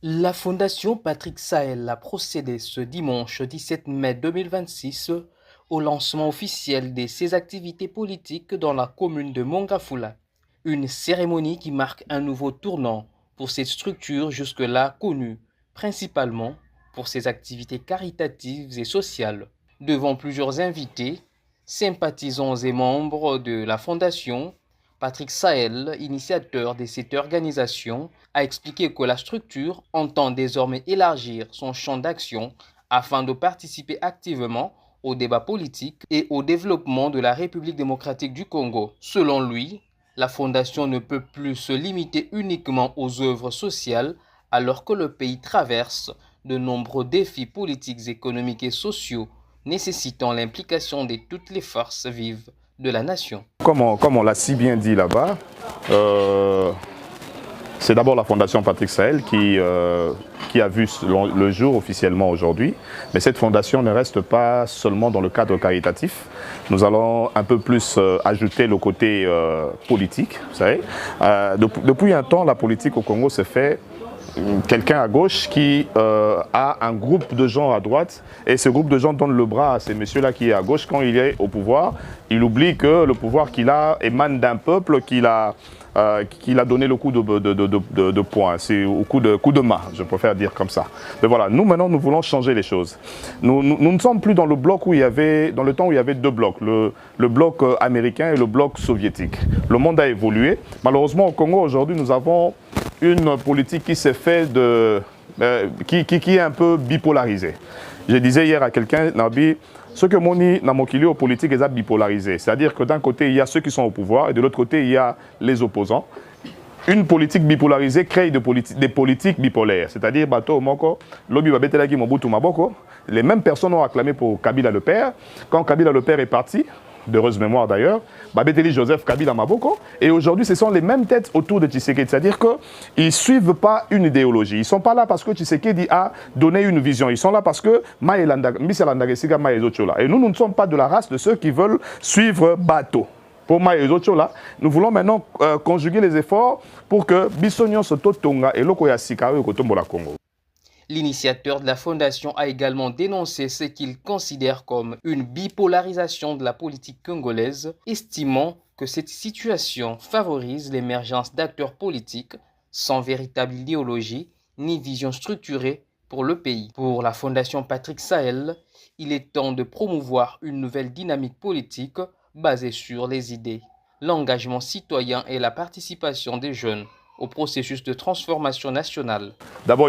La Fondation Patrick Sahel a procédé ce dimanche 17 mai 2026 au lancement officiel de ses activités politiques dans la commune de Mongafula. Une cérémonie qui marque un nouveau tournant pour cette structure jusque-là connue, principalement pour ses activités caritatives et sociales. Devant plusieurs invités, sympathisants et membres de la Fondation, Patrick Sahel, initiateur de cette organisation, a expliqué que la structure entend désormais élargir son champ d'action afin de participer activement au débat politique et au développement de la République démocratique du Congo. Selon lui, la Fondation ne peut plus se limiter uniquement aux œuvres sociales alors que le pays traverse de nombreux défis politiques, économiques et sociaux nécessitant l'implication de toutes les forces vives de la nation. Comme on l'a si bien dit là-bas, c'est d'abord la Fondation Patrick Sahel qui a vu le jour officiellement aujourd'hui. Mais cette fondation ne reste pas seulement dans le cadre caritatif. Nous allons un peu plus ajouter le côté politique. Vous savez. Depuis un temps, la politique au Congo se fait quelqu'un à gauche qui a un groupe de gens à droite et ce groupe de gens donne le bras à ce monsieur-là qui est à gauche. Quand il est au pouvoir, il oublie que le pouvoir qu'il a émane d'un peuple qu'il a donné le coup de poing, c'est au coup de main, je préfère dire comme ça. Mais voilà, nous maintenant nous voulons changer les choses. Nous ne sommes plus dans le bloc où il y avait, dans le temps où il y avait deux blocs, le bloc américain et le bloc soviétique. Le monde a évolué. Malheureusement au Congo aujourd'hui nous avons une politique qui s'est fait qui est un peu bipolarisée. Je disais hier à quelqu'un, Nabi, ce que Moni Namokili au politique est bipolarisé. C'est-à-dire que d'un côté, il y a ceux qui sont au pouvoir et de l'autre côté, il y a les opposants. Une politique bipolarisée crée des politiques bipolaires. C'est-à-dire, Bato Moko, Lobi Babetelaki Mobutu Maboko, les mêmes personnes ont acclamé pour Kabila le père. Quand Kabila le père est parti, d'heureuse mémoire d'ailleurs, Babeteli Joseph Kabila Maboko, et aujourd'hui ce sont les mêmes têtes autour de Tshisekedi, c'est-à-dire qu'ils ne suivent pas une idéologie, ils ne sont pas là parce que Tshisekedi a donné une vision, ils sont là parce que et nous ne sommes pas de la race de ceux qui veulent suivre Bato. Pour là, nous voulons maintenant conjuguer les efforts pour que Bissonio Soto Tonga et Lokoya Sikawe Kotombola Congo. L'initiateur de la fondation a également dénoncé ce qu'il considère comme une bipolarisation de la politique congolaise, estimant que cette situation favorise l'émergence d'acteurs politiques sans véritable idéologie ni vision structurée pour le pays. Pour la fondation Patrick Sahel, il est temps de promouvoir une nouvelle dynamique politique basée sur les idées, l'engagement citoyen et la participation des jeunes au processus de transformation nationale. D'abord,